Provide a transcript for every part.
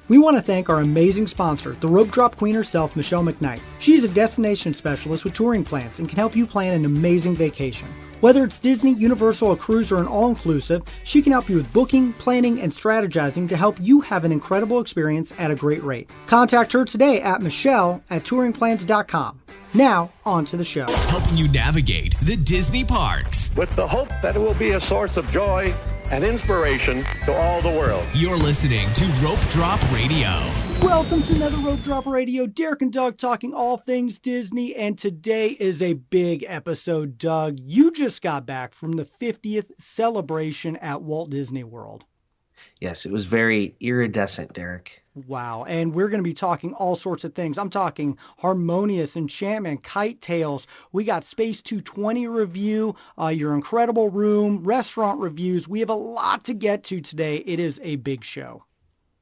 We want to thank our amazing sponsor, the Rope Drop Queen herself, Michelle McKnight. She is a destination specialist with touring plans and can help you plan an amazing vacation. Whether it's Disney, Universal, a cruise, or an all-inclusive, she can help you with booking, planning, and strategizing to help you have an incredible experience at a great rate. Contact her today at michelle@touringplans.com. Now, on to the show. Helping you navigate the Disney parks. With the hope that it will be a source of joy and inspiration to all the world. You're listening to Rope Drop Radio. Welcome to another Rope Drop Radio. Derek and Doug talking all things Disney, and today is a big episode. Doug, you just got back from the 50th celebration at Walt Disney World. Yes, it was very iridescent, Derek. Wow, and we're going to be talking all sorts of things. I'm talking Harmonious, Enchantment, Kite Tales. We got Space 220 review, your incredible room, restaurant reviews. We have a lot to get to today. It is a big show.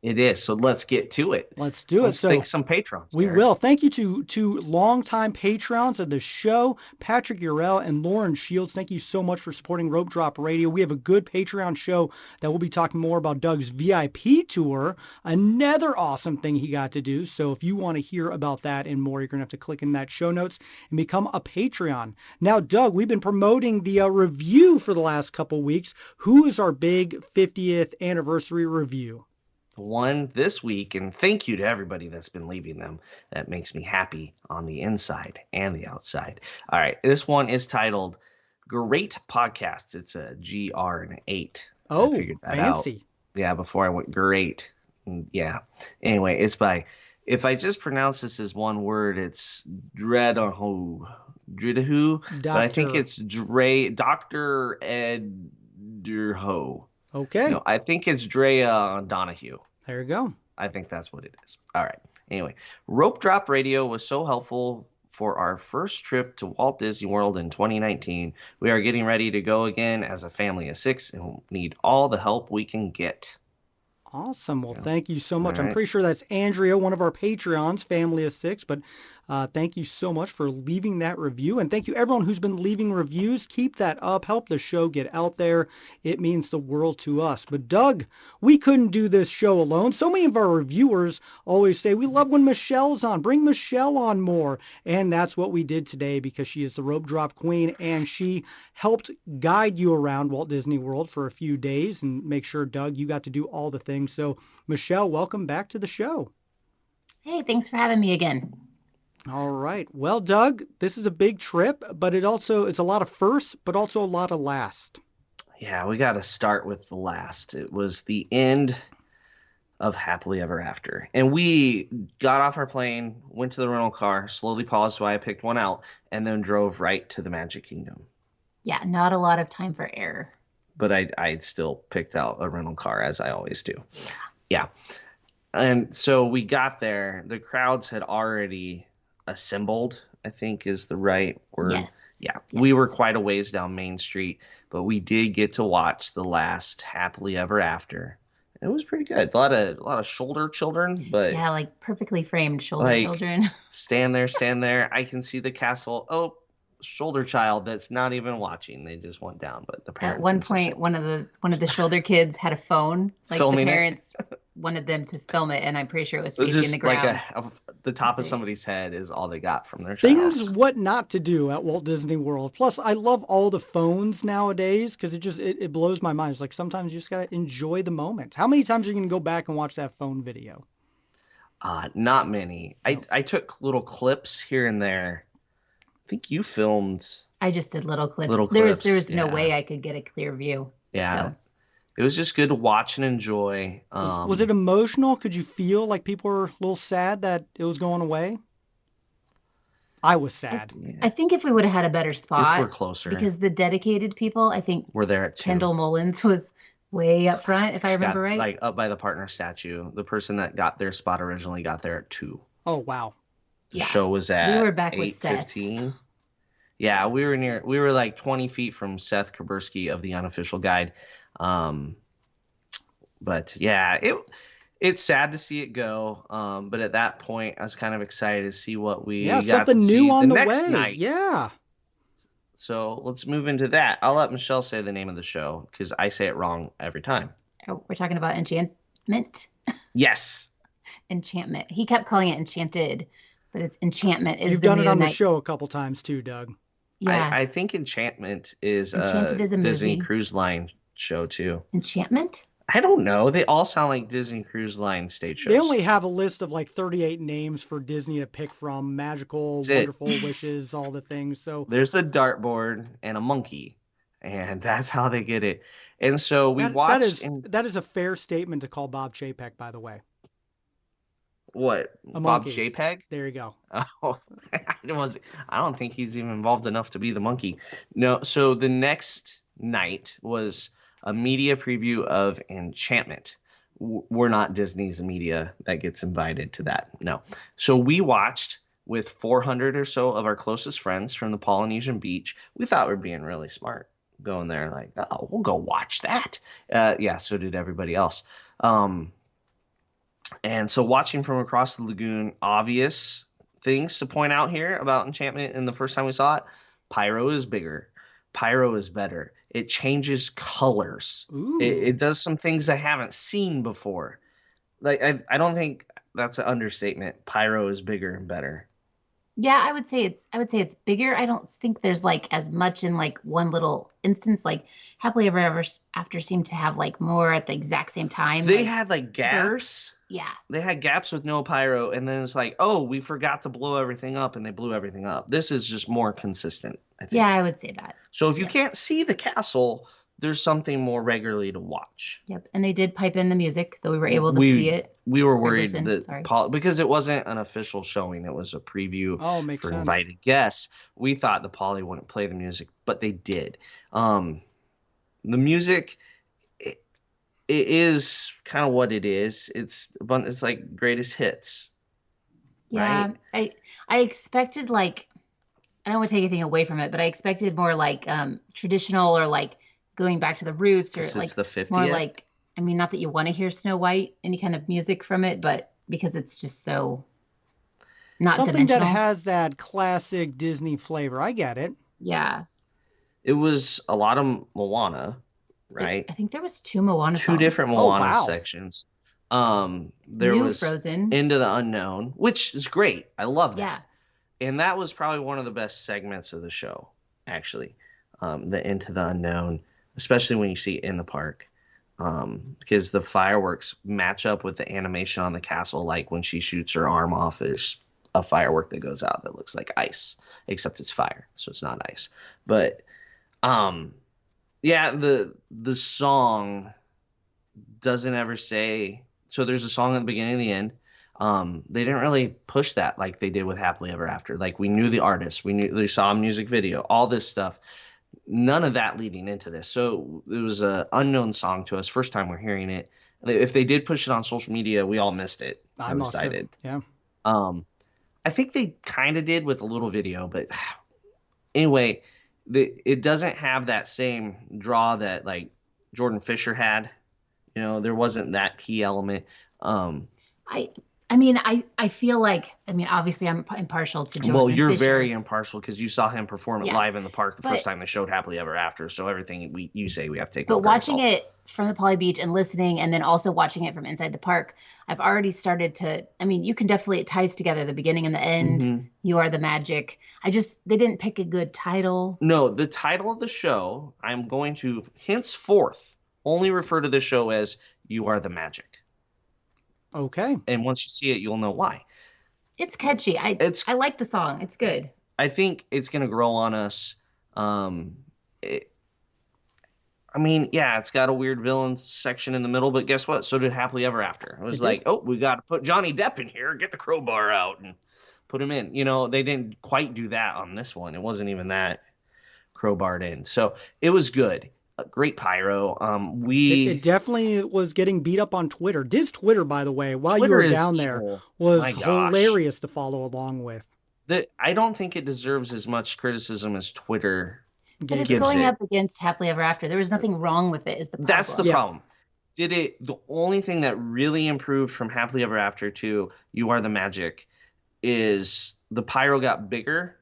It is. So let's get to it. Let's do it. Let's thank some patrons. We Derek. will. Thank you to longtime patrons of the show, Patrick Urell and Lauren Shields. Thank you so much for supporting Rope Drop Radio. We have a good Patreon show that we'll be talking more about Doug's VIP tour, another awesome thing he got to do. So if you want to hear about that and more, you're going to have to click in that show notes and become a Patreon. Now, Doug, we've been promoting the review for the last couple weeks. Who is our big 50th anniversary review? One this week, and thank you to everybody that's been leaving them. That makes me happy on the inside and the outside. All right, this one is titled Great Podcasts. It's a GR and an 8. Oh, I figured that fancy. out. Yeah, before I went great. Yeah. Anyway, it's by, if I just pronounce this as one word, it's Dredahu. But I think it's Dr. Ederho. Okay. No, I think it's Drea Donahue. There you go. I think that's what it is. All right. Anyway, Rope Drop Radio was so helpful for our first trip to Walt Disney World in 2019. We are getting ready to go again as a family of 6 and need all the help we can get. Awesome. Well, thank you so much. All I'm right. pretty sure that's Andrea, one of our Patreons, family of 6. But thank you so much for leaving that review. And thank you, everyone who's been leaving reviews. Keep that up. Help the show get out there. It means the world to us. But, Doug, we couldn't do this show alone. So many of our reviewers always say, we love when Michelle's on. Bring Michelle on more. And that's what we did today because she is the Rope Drop Queen. And she helped guide you around Walt Disney World for a few days and make sure, Doug, you got to do all the things. So, Michelle, welcome back to the show. Hey, thanks for having me again. All right. Well, Doug, this is a big trip, but it's a lot of firsts, but also a lot of last. Yeah, we got to start with the last. It was the end of Happily Ever After. And we got off our plane, went to the rental car, slowly paused while I picked one out, and then drove right to the Magic Kingdom. Yeah, not a lot of time for error. But I still picked out a rental car, as I always do. Yeah. And so we got there. The crowds had already assembled, I think is the right word. Yes. Yeah. Yes. We were quite a ways down Main Street, but we did get to watch the last Happily Ever After. It was pretty good. A lot of shoulder children, but Yeah, like perfectly framed shoulder like, children. stand there. I can see the castle. Oh, shoulder child that's not even watching. They just went down, but the parents At one insisted. point, one of the shoulder kids had a phone. Like Filming the it? parents wanted them to film it, and I'm pretty sure it was facing Just the ground. like the top of somebody's head is all they got from their child. Things what not to do at Walt Disney World. Plus, I love all the phones nowadays because it blows my mind. It's like sometimes you just got to enjoy the moment. How many times are you going to go back and watch that phone video? Not many. I took little clips here and there. I think you filmed. I just did little clips. Little There was clips, no yeah. way I could get a clear view. Yeah. So, It was just good to watch and enjoy. Was it emotional? Could you feel like people were a little sad that it was going away? I was sad. I think if we would have had a better spot, If we're closer. because the dedicated people, I think We're there at 2. Kendall Mullins was way up front, if I remember right. Like up by the partner statue. The person that got their spot originally got there at 2. Oh, wow. The Yeah. show was at We were back with Seth. 8:15. Yeah, we were like 20 feet from Seth Kuberski of the Unofficial Guide. But yeah, it's sad to see it go. But at that point, I was kind of excited to see what we got something to new see on the next way. night. Yeah. So let's move into that. I'll let Michelle say the name of the show because I say it wrong every time. Oh, we're talking about Enchantment. Yes. Enchantment. He kept calling it Enchanted, but it's Enchantment is You've the done it new on the night. show a couple times too, Doug. Yeah. I think Enchantment is Enchanted a is a Disney movie. Cruise Line show too. Enchantment? I don't know. They all sound like Disney Cruise Line stage They shows. only have a list of like 38 names for Disney to pick from. Magical, That's it. wonderful wishes, all the things. So There's a dartboard and a monkey, and that's how they get it. And so we that that watched is in that is a fair statement to call Bob Chapek, by the way. what A Bob monkey. JPEG? There you go. Oh, I don't think he's even involved enough to be the monkey. No, so the next night was a media preview of Enchantment. We're not Disney's media that gets invited to that. No. So we watched with 400 or so of our closest friends from the Polynesian beach. We thought we were being really smart going there like, oh, we'll go watch that. Yeah, so did everybody else. And so watching from across the lagoon, obvious things to point out here about Enchantment. And the first time we saw it, pyro is bigger. Pyro is better. It changes colors. Ooh. It does some things I haven't seen before. Like I don't think that's an understatement. Pyro is bigger and better. Yeah, I would say it's bigger. I don't think there's like as much in like one little instance. Like Happily Ever After seemed to have like more at the exact same time. They like, had like gaps. Yeah. They had gaps with no pyro, and then it's like, oh, we forgot to blow everything up, and they blew everything up. This is just more consistent, I think. Yeah, I would say that. So if you Yeah. can't see the castle, there's something more regularly to watch. Yep. And they did pipe in the music, so we were able to see it. We were worried listen, that sorry. because it wasn't an official showing, it was a preview Oh, makes for sense. invited guests. We thought the Poly wouldn't play the music, but they did. The music, it is kind of what it is. It's like greatest hits. Yeah. Right? I expected like I don't want to take anything away from it, but I expected more like traditional or like going back to the roots or It's like the 50th. more like I mean, not that you want to hear Snow White, any kind of music from it, but because it's just so not Something dimensional. that has that classic Disney flavor. I get it. Yeah. It was a lot of Moana, right? I think there was two Moana Two songs. different Oh, Moana wow. sections. There New was Frozen. Into the Unknown, which is great. I love that. Yeah. And that was probably one of the best segments of the show, actually. The Into the Unknown, especially when you see it in the park. Because the fireworks match up with the animation on the castle, like when she shoots her arm off, there's a firework that goes out that looks like ice, except it's fire, so it's not ice. But yeah, the song doesn't ever say. So there's a song at the beginning and the end. They didn't really push that like they did with Happily Ever After. Like we knew the artist, we saw a music video, all this stuff. None of that leading into this. So it was an unknown song to us. First time we're hearing it. If they did push it on social media, we all missed it. I At must least I have. did. Yeah. I think they kind of did with a little video, but anyway, it doesn't have that same draw that like Jordan Fisher had. You know, there wasn't that key element. I mean, I feel like, I mean, obviously I'm impartial to Jordan Well, you're Fisher. very impartial because you saw him perform it Yeah. live in the park the But- first time they showed Happily Ever After. So everything you say we have to take. But with a grain of watching salt. it from the Poly Beach and listening, and then also watching it from inside the park, I've already started to. I mean, you can definitely it ties together the beginning and the end. Mhm. You are the magic. They didn't pick a good title. No, the title of the show, I'm going to henceforth only refer to this show as "You Are the Magic," Okay. and once you see it, you'll know why. It's catchy. I like the song. It's good. I think it's going to grow on us. I mean, yeah, it's got a weird villain section in the middle, but guess what? So did Happily Ever After. It was It like, did. oh, we got to put Johnny Depp in here, get the crowbar out, and put him in. You know, they didn't quite do that on this one. It wasn't even that crowbarred in. So it was good. Great pyro. It definitely was getting beat up on Twitter. Diz Twitter, by the way, while Twitter you were is down there, evil. was My gosh. hilarious to follow along with. I don't think it deserves as much criticism as Twitter. But it's gives going it. up against Happily Ever After. There was nothing wrong with it. Is the problem? That's the Yeah. problem. The only thing that really improved from Happily Ever After to You Are the Magic is the pyro got bigger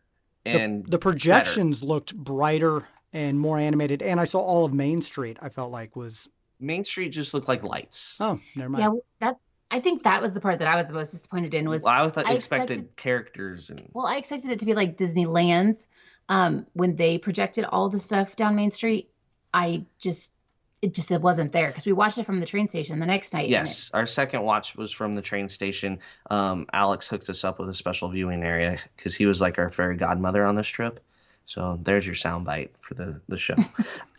and The projections looked brighter and more animated, and I saw all of Main Street. I felt like was Main Street just looked like lights. never mind. Yeah, that I think that was the part that I was the most disappointed in was I thought I expected characters and well, I expected it to be like Disneyland's when they projected all the stuff down Main Street. I just it wasn't there because we watched it from the train station the next night and yes, our second watch was from the train station. Alex hooked us up with a special viewing area because he was like our fairy godmother on this trip. So there's your soundbite for the show.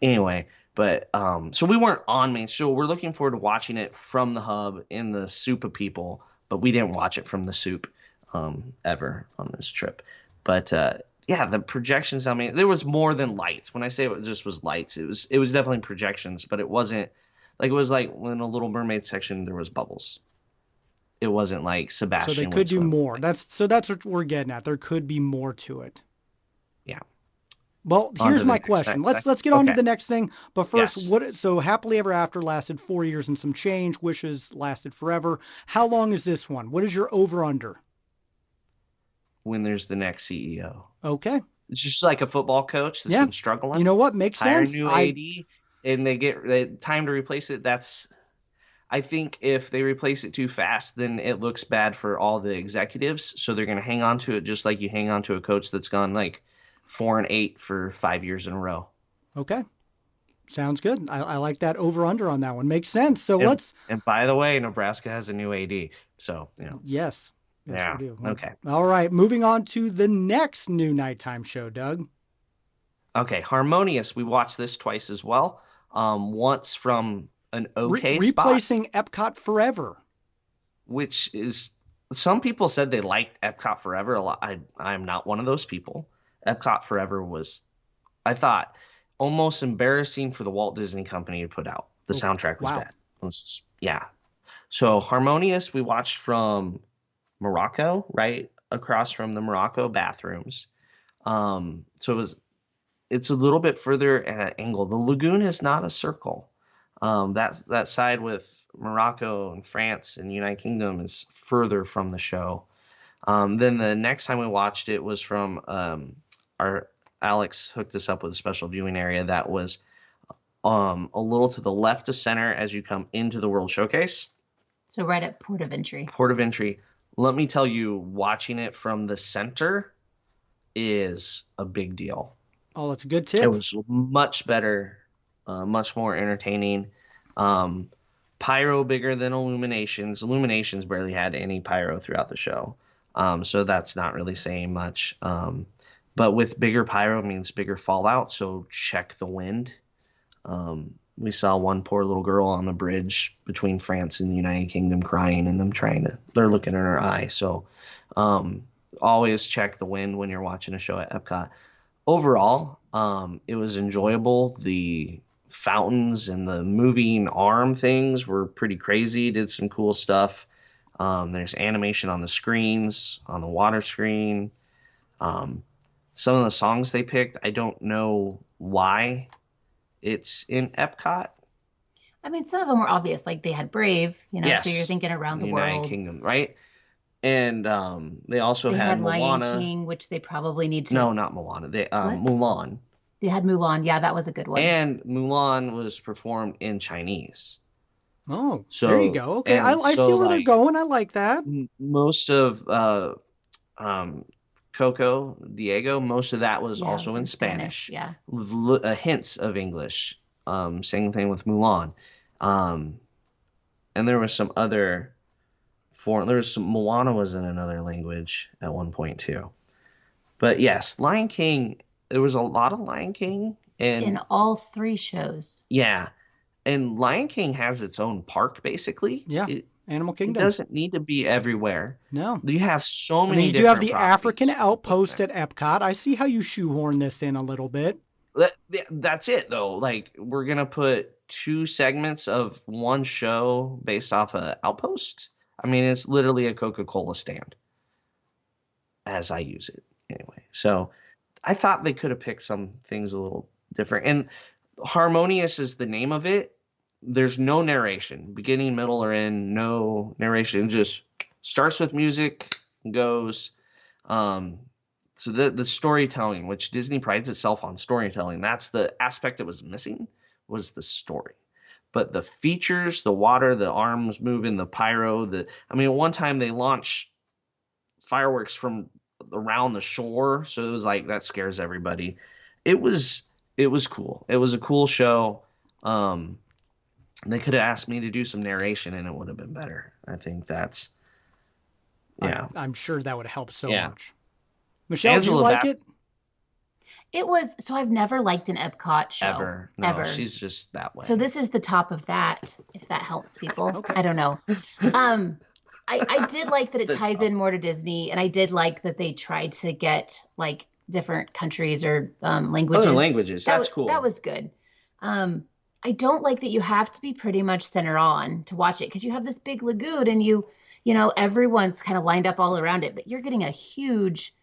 Anyway, but so we weren't on Main Street. So we're looking forward to watching it from the hub in the soup of people, but we didn't watch it from the soup ever on this trip. But yeah, the projections. I mean, there was more than lights. When I say it just was lights, it was definitely projections, but it wasn't like it was like when a Little Mermaid section there was bubbles. It wasn't like So they Sebastian could would do swim. more. That's what we're getting at. There could be more to it. Yeah. Well, On here's to the my next question. thing. Let's get on to Okay. the next thing. But first, Yes. so Happily Ever After lasted 4 years and some change. Wishes lasted forever. How long is this one? What is your over under? When there's the next CEO. Okay. It's just like a football coach that's Yeah. been struggling. You know what? Makes Hire a sense. new AD, and they get the time to replace it. I think if they replace it too fast, then it looks bad for all the executives. So they're going to hang on to it just like you hang on to a coach that's gone like 4-8 for 5 years in a row. Okay. Sounds good. I like that over under on that one. Makes sense. So And, let's. and by the way, Nebraska has a new AD. So, Yes. Yes, yeah. we do. Okay. All right. Moving on to the next new nighttime show, Doug. Okay. Harmonious. We watched this twice as well. Once from an okay spot, Replacing Epcot Forever. which is some people said they liked Epcot Forever a lot. I'm not one of those people. Epcot Forever was, I thought, almost embarrassing for the Walt Disney Company to put out. The soundtrack was wow. bad. It was yeah. So Harmonious, we watched from Morocco, right across from the Morocco bathrooms. So it's a little bit further at an angle. The lagoon is not a circle. That side with Morocco and France and United Kingdom is further from the show. Then the next time we watched it was from our Alex hooked us up with a special viewing area that was a little to the left of center as you come into the World Showcase. so right at Port of Entry. Port of Entry. Let me tell you, watching it from the center is a big deal. Oh, that's a good tip. It was much better, much more entertaining. Pyro bigger than Illuminations. Illuminations barely had any pyro throughout the show. So that's not really saying much. But with bigger pyro means bigger fallout. So check the wind. We saw one poor little girl on the bridge between France and the United Kingdom crying and they're looking in her eye. So always check the wind when you're watching a show at Epcot. Overall, it was enjoyable. The fountains and the moving arm things were pretty crazy. Did some cool stuff. There's animation on the screens, on the water screen. Some of the songs they picked, I don't know why it's in Epcot. I mean, some of them were obvious, like they had Brave, Yes. so you're thinking around the United world. Kingdom, right? And they also They had had Moana. Lion King, which they probably need to. No, not Moana. Mulan. They had Mulan. Yeah, that was a good one. And Mulan was performed in Chinese. Oh, So there you go. Okay, I see so, where they're like, going. I like that. most of Coco Diego, most of that was Yeah, it also was in Spanish. Yeah. With hints of English. Same thing with Mulan. And there was some other Moana was in another language at one point too. But yes, Lion King, there was a lot of Lion King and In all three shows. yeah. And Lion King has its own park basically. Yeah. It Animal Kingdom. doesn't need to be everywhere. No. You have so I many mean, you do have different the African properties. outpost at Epcot. I see how you shoehorn this in a little bit. That's it though. Like we're gonna put 2 segments of one show based off a outpost. I mean, it's literally a Coca-Cola stand as I use it anyway. So I thought they could have picked some things a little different. And Harmonious is the name of it. There's no narration, beginning, middle, or end. No narration. It just starts with music, goes. So the storytelling, which Disney prides itself on storytelling, that's the aspect that was missing, was the story. but the features, the water, the arms moving, the pyro, I mean, at one time they launched fireworks from around the shore, so it was like that scares everybody. It was cool. It was a cool show. They could have asked me to do some narration and it would have been better. I think that's yeah. I'm sure that would help so Yeah. much. Michelle, do you Angela like it? It was, so I've never liked an Epcot show. Ever. No, ever. she's just that way. So this is the top of that, if that helps people. Okay. I don't know. I did like that it ties in more to Disney, and I did like that they tried to get like different countries or languages. Other languages. That's cool. That was good. I don't like that you have to be pretty much center on to watch it, because you have this big lagoon and you know, everyone's kind of lined up all around it, but you're getting a huge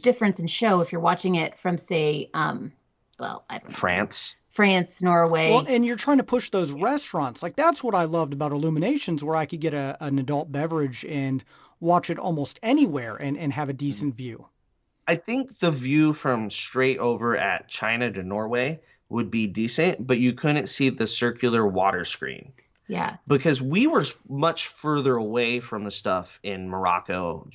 difference in show if you're watching it from, say, well, I don't know. France, Norway. Well, and you're trying to push those restaurants. Like, that's what I loved about Illuminations, where I could get an adult beverage and watch it almost anywhere and have a decent view. I think the view from straight over at China to Norway would be decent, but you couldn't see the circular water screen. Yeah. Because we were much further away from the stuff in Morocco,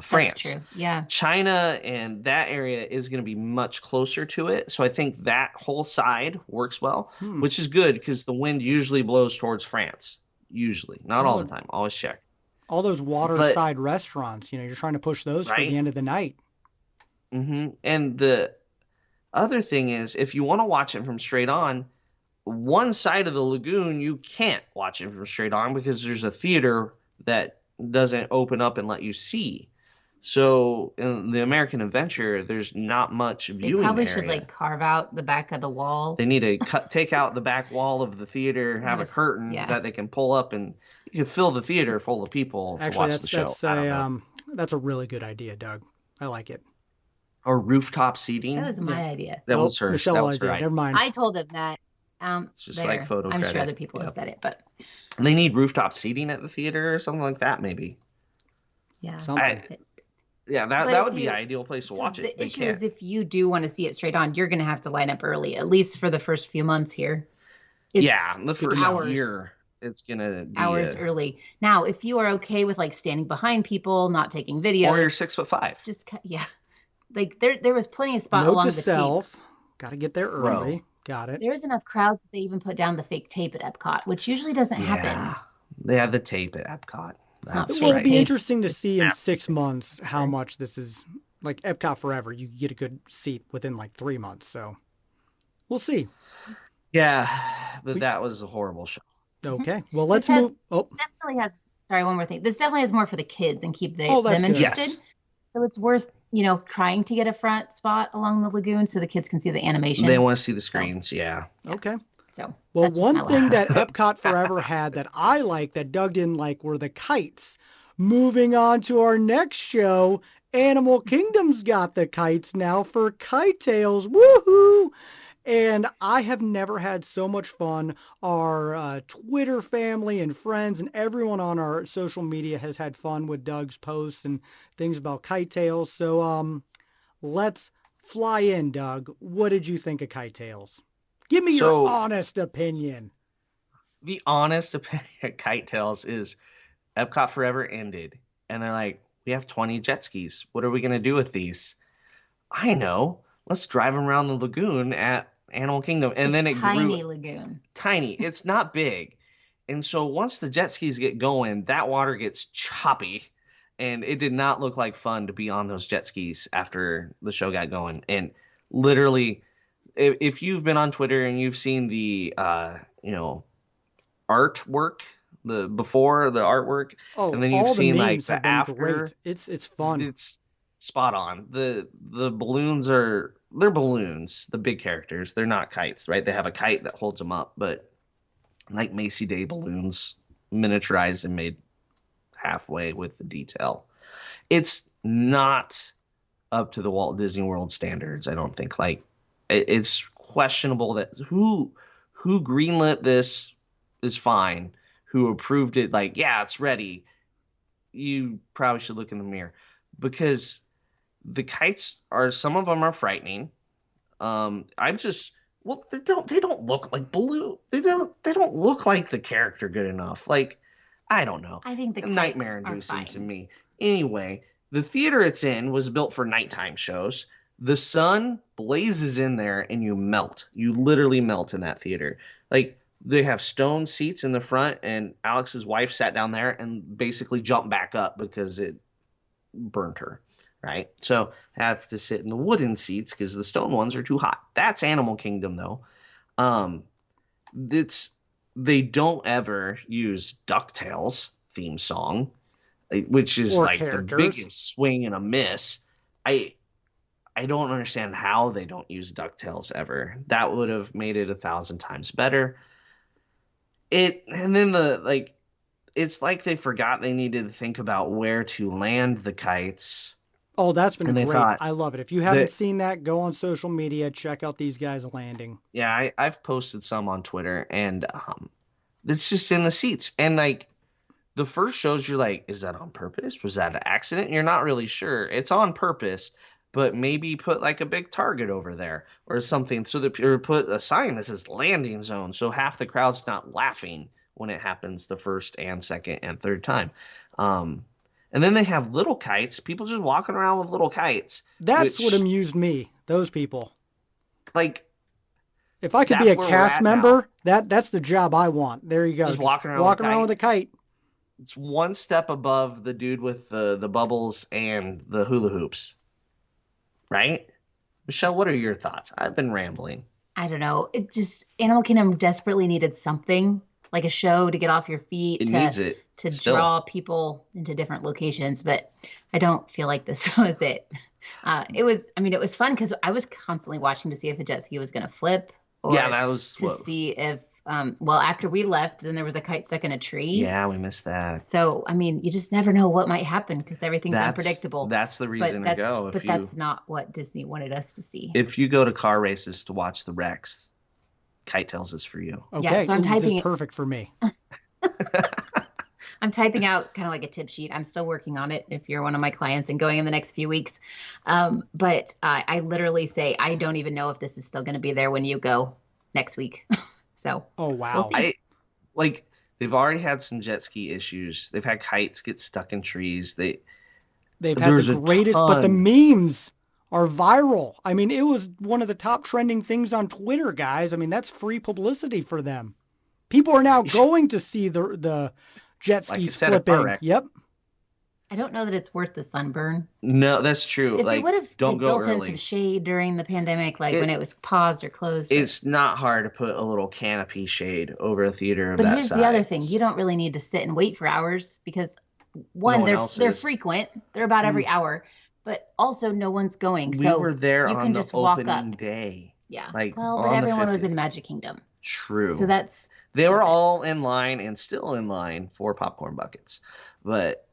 France. That's true. Yeah. China and that area is going to be much closer to it. So I think that whole side works well, which is good because the wind usually blows towards France. Usually. Not all the time. Always check. All those waterside restaurants, you know, you're trying to push those for the end of the night. Mm-hmm. And the other thing is, if you want to watch it from straight on, one side of the lagoon, you can't watch it from straight on because there's a theater that doesn't open up and let you see. So in the American Adventure, there's not much viewing They probably area. should like carve out the back of the wall. They need to take out the back wall of the theater, have a curtain that they can pull up, and you can fill the theater full of people to watch the show. That's a really good idea, Doug. I like it. Or rooftop seating. That was my idea. That was hers. Michelle that was idea. right. Never mind. I told him that. It's just like photo I'm credit. sure other people have said it, but they need rooftop seating at the theater or something like that, maybe. Yeah. That would be the ideal place to watch it. The issue is, if you do want to see it straight on, you're going to have to line up early, at least for the first few months here. The first year, it's going to be hours early. Now, if you are okay with like standing behind people, not taking videos, or you're 6'5", just like there was plenty of spot along the self. Got to get there early. Got it. There's enough crowd that they even put down the fake tape at Epcot, which usually doesn't happen. They have the tape at Epcot. It'll be interesting to see in 6 months how much this is like Epcot Forever. You get a good seat within like 3 months, so we'll see. Yeah, but that was a horrible show. Okay, well let's move. This definitely has. Sorry, one more thing. This definitely has more for the kids and keep them interested. Yes. So it's worth, trying to get a front spot along the lagoon so the kids can see the animation. They want to see the screens, yeah. Okay. So, well, one thing that Epcot Forever had that I like that Doug didn't like were the kites. Moving on to our next show, Animal Kingdom's got the kites now for Kite Tales. Woohoo! And I have never had so much fun. Our Twitter family and friends and everyone on our social media has had fun with Doug's posts and things about Kite Tales. So let's fly in, Doug. What did you think of Kite Tales? Give me your honest opinion. The honest opinion at Kite Tales is Epcot Forever ended. And they're like, we have 20 jet skis. What are we going to do with these? I know. Let's drive them around the lagoon at Animal Kingdom. And then it grew. Tiny lagoon. Tiny. It's not big. And so once the jet skis get going, that water gets choppy. And it did not look like fun to be on those jet skis after the show got going. And literally, if you've been on Twitter and you've seen the, artwork, the before the artwork, and then you've seen like the after, great. It's fun. It's spot on. The balloons they're balloons, the big characters. They're not kites, right? They have a kite that holds them up, but like Macy Day balloons, miniaturized and made halfway with the detail. It's not up to the Walt Disney World standards, I don't think. Like, it's questionable that who greenlit this is fine. Who approved it? Like, yeah, it's ready. You probably should look in the mirror, because the kites some of them are frightening. I'm just Well, they don't look like Baloo. They don't look like the character good enough. Like, I don't know. I think the kites Nightmare are inducing to fine. me. Anyway, the theater it's in was built for nighttime shows. The sun blazes in there and you melt. You literally melt in that theater. Like, they have stone seats in the front, and Alex's wife sat down there and basically jumped back up because it burnt her, right? So have to sit in the wooden seats because the stone ones are too hot. That's Animal Kingdom though. Um, it's they don't ever use DuckTales theme song, which is Or like the characters. biggest swing and a miss. I I don't understand how they don't use DuckTales ever. That would have made it 1,000 times better. And then it's like they forgot they needed to think about where to land the kites, Oh, that's been and they great. thought I love it. If you haven't that seen that, go on social media, check out these guys landing. yeah, I've posted some on Twitter, and it's just in the seats. And like the first shows, you're like, is that on purpose? Was that an accident? You're not really sure. It's on purpose, but maybe put like a big target over there or something, so that or put a sign that says landing zone, so half the crowd's not laughing when it happens the first and second and third time. Um, and then they have little kites, people just walking around with little kites, That's what which amused me. Those people. like If I could be that's a where we're cast at now. member, that's the job I want. There you go. Just Just walking around with a walking around with kite. a kite. It's one step above the dude with the bubbles and the hula hoops, right? Michelle, what are your thoughts? I've been rambling. I don't know. It just Animal Kingdom desperately needed something like a show to get off your feet It needs it to still. draw people into different locations, but I don't feel like this was it. It was, I mean, it was fun because I was constantly watching to see if a jet ski was going to flip Yeah, or that was to what. see if, well, after we left, then there was a kite stuck in a tree. Yeah, we missed that. So, I mean, you just never know what might happen because everything's That's unpredictable. that's the reason to go. But that's not what Disney wanted us to see. If you go to car races to watch the wrecks, Kite Tails is for you. Yeah, Okay. so I'm Ooh, this is typing it. perfect for me. I'm typing out kind of like a tip sheet. I'm still working on it if you're one of my clients and going in the next few weeks. But I literally say, I don't even know if this is still going to be there when you go next week. So Oh, we'll wow. see. I like they've already had some jet ski issues. They've had kites get stuck in trees. They've had There's the a greatest, but the ton. memes are viral. I mean, it was one of the top trending things on Twitter, guys. I mean, that's free publicity for them. People are now going to see the jet Like I skis said, a car flipping. wreck. Yep. I don't know that it's worth the sunburn. No, that's true. If they Like, would have don't like go built in some early. shade during the pandemic, like when It it was paused or closed, it's not hard to put a little canopy shade over a theater of but that here's the other thing. size. You don't really need to sit and wait for hours because No one, one else they're is. frequent. They're about Mm. every hour, but also no one's going. We were So there you on can the just walk opening up. day, Yeah. like Well, but on the everyone was in 50th. Magic Kingdom. So True. that's They were different. all in line and still in line for popcorn buckets. But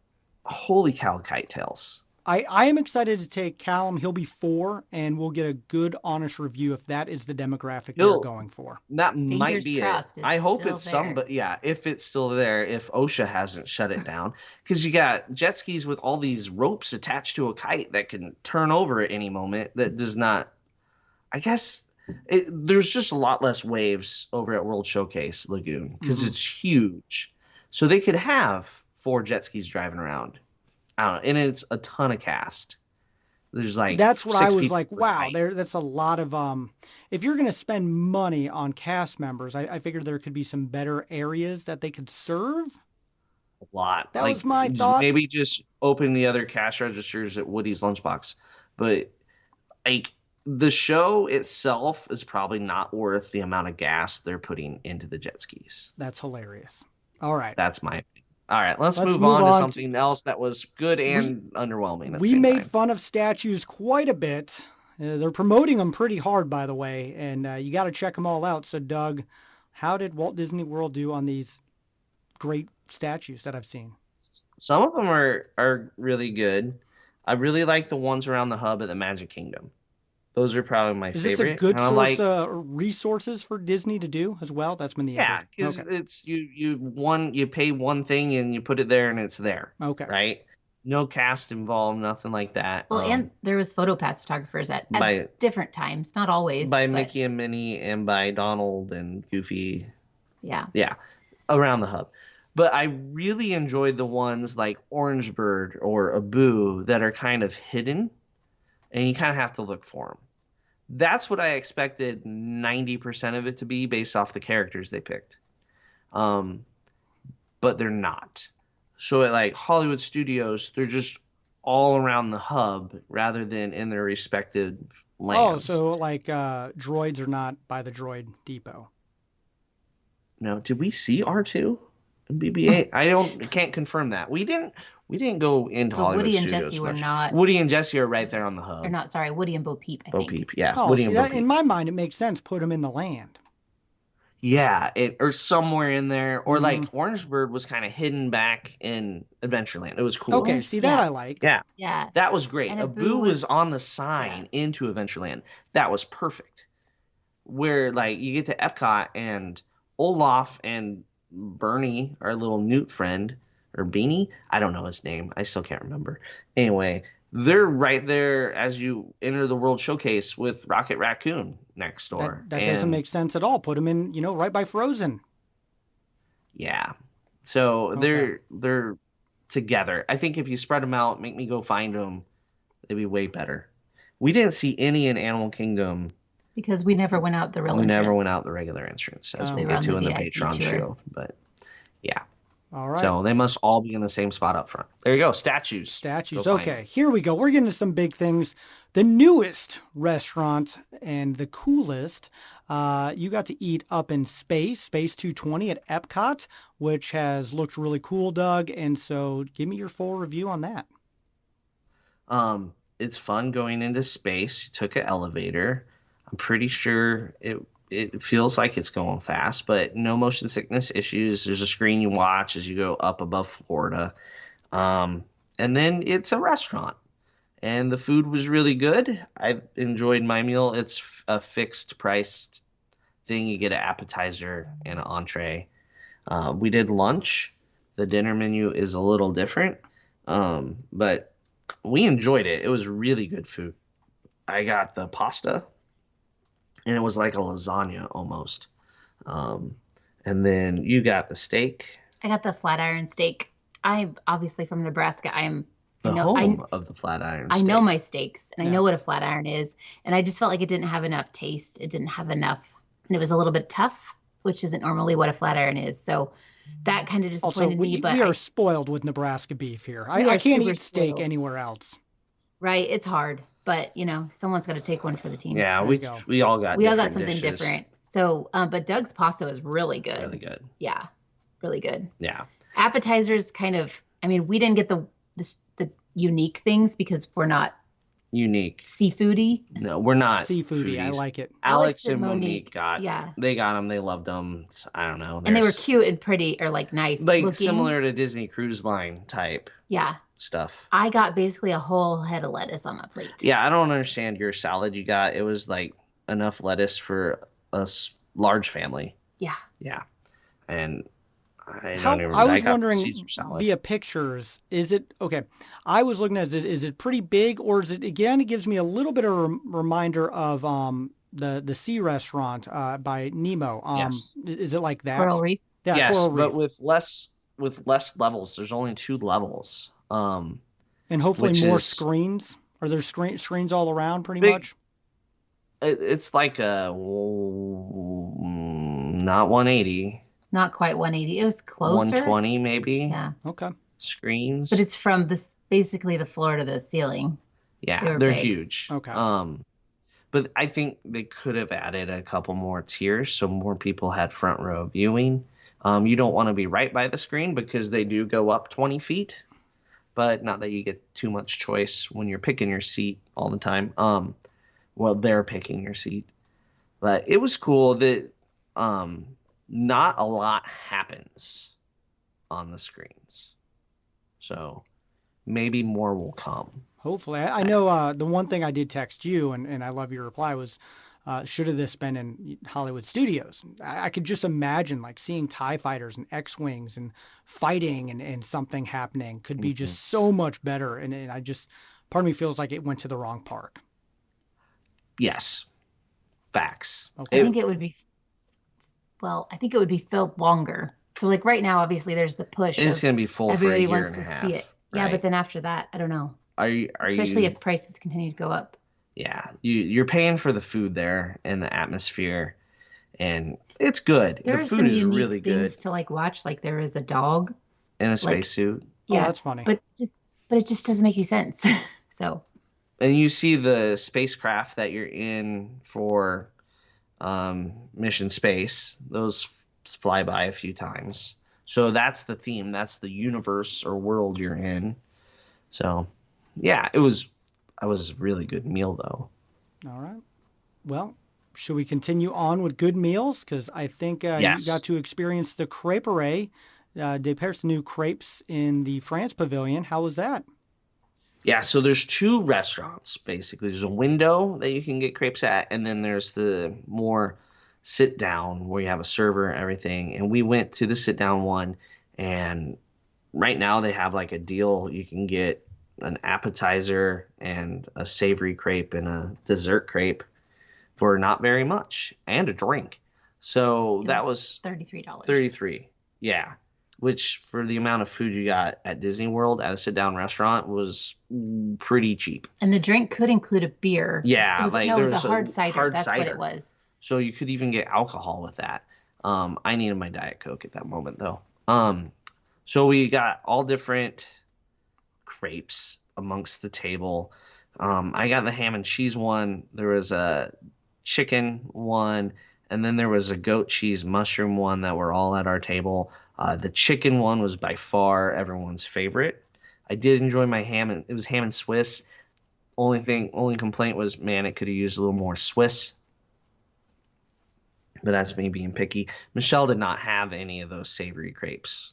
holy cow, Kite Tails. I am excited to take Callum. He'll be 4, and we'll get a good, honest review if that is the demographic they're He'll going for. That might Fingers be it. crossed I it's hope still it's some, there. but yeah, if it's still there, if OSHA hasn't shut it down, because you got jet skis with all these ropes attached to a kite that can turn over at any moment. That does not. I guess there's just a lot less waves over at World Showcase Lagoon because Mhm. it's huge, so they could have 4 jet skis driving around. I don't know, and it's a ton of cast. There's like That's what I 6 was people like, per wow, kite. that's a lot of if you're going to spend money on cast members, I figured there could be some better areas that they could serve. A lot. That was Like my thought. maybe just open the other cash registers at Woody's Lunchbox. But like the show itself is probably not worth the amount of gas they're putting into the jet skis. That's hilarious. All right. That's my opinion. All right, let's Let's move move on to on to something else that was good we and underwhelming at the we same made time. fun of statues quite a bit. They're promoting them pretty hard, by the way, and you got to check them all out. So, Doug, how did Walt Disney World do on these great statues that I've seen? Some of them are really good. I really like the ones around the hub at the Magic Kingdom. Those are probably my Is this a favorite. good And I source like of resources for Disney to do as well? That's been the Yeah, other. because Okay. it's you pay one thing and you put it there and it's there, Okay. right? No cast involved, nothing like that. Well, and there was PhotoPass photographers at By different times, not always, by but Mickey and Minnie and by Donald and Goofy. yeah. Yeah, around the hub. But I really enjoyed the ones like Orange Bird or Abu that are kind of hidden and you kind of have to look for them. That's what I expected 90% of it to be based off the characters they picked. Um, but they're not. So at like Hollywood Studios, they're just all around the hub rather than in their respective Oh, lands. so like droids are not by the droid depot. No, did we see R2 and BB-8? I can't confirm that. We didn't go into But Hollywood Woody and Jesse Studios were much. not, Woody and Jesse are right there on the or hub. not, sorry, Woody and Bo Peep, I Bo think. Peep, yeah, Oh, Woody see and Bo that in Peep. my mind it makes sense. Put them in the land. Yeah, or somewhere in there, or Mm-hmm. like Orange Bird was kind of hidden back in Adventureland. It was cool. Okay, Orange, see that yeah, I like. Yeah, yeah. that was great. And Abu Abu was was, on the yeah. sign into Adventureland. That was perfect. Where like you get to Epcot and Olaf and Bernie, our little newt friend, or Beanie, I don't know his name. I still can't remember. Anyway, they're right there as you enter the World Showcase with Rocket Raccoon next door. That doesn't And make sense at all. Put them in, right by Frozen. yeah. So Okay. they're together. I think if you spread them out, make me go find them, they'd be way better. We didn't see any in Animal Kingdom. Because we never went out the real We never entrance. went out the regular entrance, as Oh. we'll We were get on to the in the VIP Patreon tour. show. But yeah. All right. So they must all be in the same spot up front. There you go. Statues. Statues. Go find Okay, them. here we go. We're getting to some big things. The newest restaurant and the coolest. You got to eat up in Space 220 at Epcot, which has looked really cool, Doug. And so give me your full review on that. It's fun going into space. You took an elevator. I'm pretty sure it feels like it's going fast, but no motion sickness issues. There's a screen you watch as you go up above Florida. And then it's a restaurant. And the food was really good. I enjoyed my meal. It's a fixed price thing. You get an appetizer and an entree. We did lunch. The dinner menu is a little different, but we enjoyed it. It was really good food. I got the pasta, and it was like a lasagna almost. Um, and then you got the steak, I got the flat iron steak. I'm obviously from Nebraska. the I know home of the flat iron I steak. know my steaks and I Yeah. know what a flat iron is. And I just felt like it didn't have enough taste. It didn't have enough. And it was a little bit tough, which isn't normally what a flat iron is. So that kind of Also, disappointed me. But we are spoiled with Nebraska beef here. we I are can't super eat steak spoiled. anywhere else. Right? It's hard. But, someone's got to take one for the team. Yeah, There you go. we all got We all got different something dishes. different. So, but Doug's pasta was really good. Really good. Yeah, really good. Yeah. Appetizers kind of, we didn't get the unique things because we're not Unique. seafoody. No, we're not Seafoody. I foodies. like it. Alex and Monique got. yeah. They got them. They loved them. I don't know. And they were There's- cute and pretty or like nice like looking. similar to Disney Cruise Line type Yeah. stuff. I got basically a whole head of lettuce on my plate. Yeah, I don't understand your salad you got. It was like enough lettuce for a large family. Yeah. Yeah, and I How, don't even. I was got wondering Caesar salad. via pictures, is it okay? I was looking at it. Is it pretty big, or is it again? It gives me a little bit of a reminder of the sea restaurant by Nemo. Yes. Is it like that? Coral Reef. Yeah, Yes, Coral but Reef, with less levels. There's only 2 levels. and hopefully which more is- screens. Are there screens all around, pretty Big- much? It's like a not 180, Not quite 180. It was closer. 120 maybe Yeah. Okay. But screens. it's from this basically the floor to the ceiling. Yeah, They were they're big. huge. Okay. But I think they could have added a couple more tiers so more people had front row viewing. You don't want to be right by the screen because they do go up 20 feet, but not that you get too much choice when you're picking your seat all the time. Well, they're picking your seat, but it was cool that not a lot happens on the screens, so maybe more will come. Hopefully, I know the one thing I did text you, and I love your reply was should have this been in Hollywood studios? I could just imagine like seeing TIE fighters and X-Wings and fighting and something happening could be Mhm. just so much better. And part of me feels like it went to the wrong park. Yes, facts. I Okay. think it would be, I think it would be filled longer. So like right now, obviously there's the push It's of going to be full for a everybody year wants and a to see it. half, Yeah, but right? then after that, I don't know. Are Especially you if prices continue to go up. Yeah, you're paying for the food there and the atmosphere, and it's good. The There are food some is unique really good things to like watch. Like there is a dog, in a like spacesuit. Oh, yeah, that's funny. but just but it just doesn't make any sense. So And you see the spacecraft that you're in for mission space. Those fly by a few times. So that's the theme. That's the universe or world you're in. So, yeah, it was. I was a really good meal though. All right. Well, should we continue on with good meals? Because I think you got Yes. to experience the creperie, de Paris new crepes in the France pavilion. How was that? Yeah, so there's two restaurants basically. There's a window that you can get crepes at, and then there's the more sit down where you have a server and everything. And we went to the sit down one, and right now they have like a deal. You can get an appetizer and a savory crepe and a dessert crepe for not very much and a drink. So it that was was $33. 33. Yeah. Which for the amount of food you got at Disney World at a sit down restaurant was pretty cheap. And the drink could include a beer. It Yeah, was like no, it there was a was a hard cider. hard That's what it cider. was. So you could even get alcohol with that. I needed my Diet Coke at that moment though. So we got all different crepes amongst the table. I got the ham and cheese one. There was a chicken one, and then there was a goat cheese mushroom one that were all at our table. The chicken one was by far everyone's favorite. I did enjoy my ham, and it was ham and Swiss. Only complaint was, man, it could have used a little more Swiss, but that's me being picky. Michelle did not have any of those savory crepes.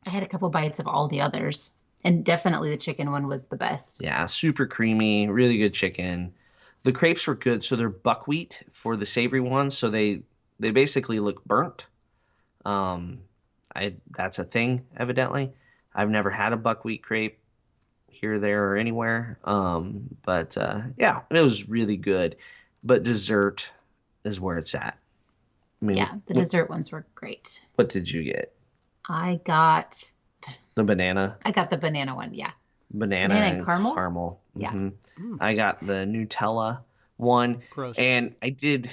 I had a couple bites of all the others, and definitely the chicken one was the best. Yeah, super creamy, really good chicken. The crepes were good, so they're buckwheat for the savory ones, so they basically look burnt. Um, I That's a thing, evidently. I've never had a buckwheat crepe here, there, or anywhere. But yeah, it was really good. But dessert is where it's at. I mean, Yeah, the dessert ones were great. what did you get? I got The banana, I got the banana one. Yeah, banana banana and and caramel. caramel. Yeah. Hmm. Mm, I got the Nutella one, gross. and I did.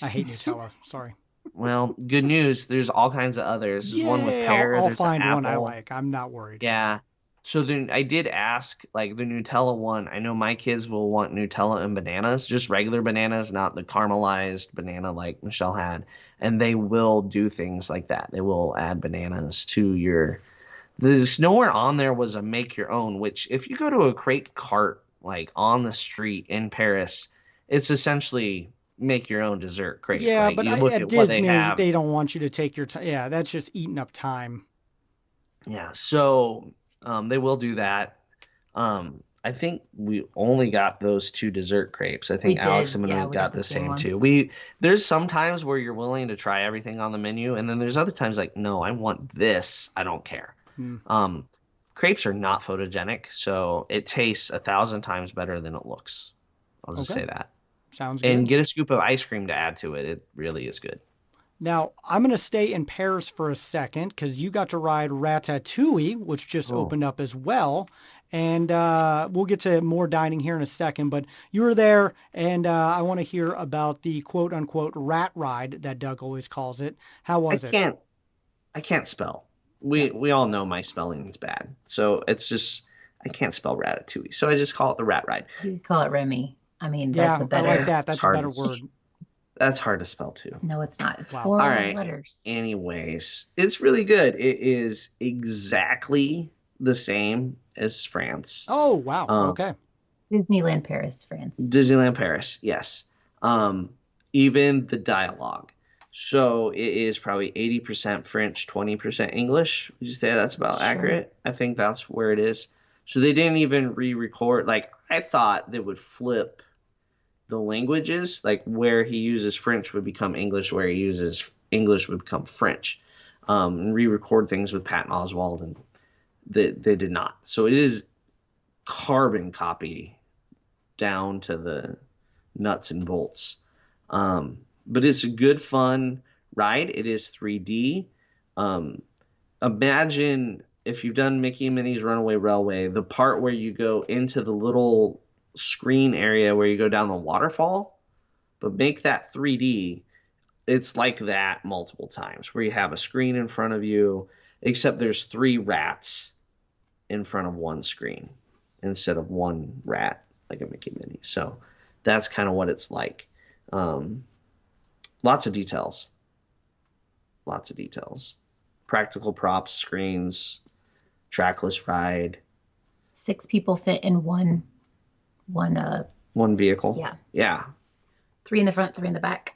I hate Jeez. Nutella. Sorry. Well, good news. There's all kinds of others. There's one with Yay! pear. I'll There's an find one I apple. like. I'm not worried. Yeah. So then I did ask, like the Nutella one. I know my kids will want Nutella and bananas, just regular bananas, not the caramelized banana like Michelle had. And they will do things like that. They will add bananas to your. There's nowhere on there was a make your own, which if you go to a crepe cart like on the street in Paris, it's essentially make your own dessert crepe. Yeah, Like but you look at at what they Disney, have. they don't want you to take your time. Yeah, that's just eating up time. Yeah, so they will do that. I think we only got those two dessert crepes. I We think Alex did. and Yeah, Manu we got got the the same same too. ones. There's some times where you're willing to try everything on the menu, and then there's other times like, no, I want this. I don't care. Hmm. Um, Crepes are not photogenic, so it tastes 1,000 times better than it looks. I'll just Okay, say that. sounds And good. get a scoop of ice cream to add to it. It really is good. Now, I'm going to stay in Paris for a second because you got to ride Ratatouille, which just Oh, opened up as well. And we'll get to more dining here in a second. But you were there, and I want to hear about the quote unquote rat ride that Doug always calls it. How I was it? can't. I can't spell. Yeah. We all know my spelling is bad, so it's just I can't spell ratatouille, so I just call it the rat ride. You could call it Remy. I mean, that's a Yeah, I like better. that. It's That's a hard better to s- word. That's hard to spell too. No, it's not. It's Wow. four All right. letters. Anyways, it's really good. It is exactly the same as France. Oh, wow. Um, Okay. Disneyland Paris, France. Disneyland Paris, yes. Um, Even the dialogue. So it is probably 80% French, 20% English. Would you say that's about Sure. accurate? I think that's where it is. So they didn't even re-record. Like I thought they would flip the languages, like where he uses French would become English, where he uses English would become French, and re-record things with Patton Oswalt, and they did not. So it is carbon copy down to the nuts and bolts. But it's a good, fun ride. It is 3D. Imagine if you've done Mickey and Minnie's Runaway Railway, the part where you go into the little screen area where you go down the waterfall, but make that 3D. It's like that multiple times where you have a screen in front of you, except there's 3 rats in front of one screen instead of one rat like a Mickey Minnie. So that's kind of what it's like. Lots of details. Lots of details. Practical props, screens, trackless ride. 6 people fit in one vehicle. Yeah. Yeah. 3 in the front, 3 in the back.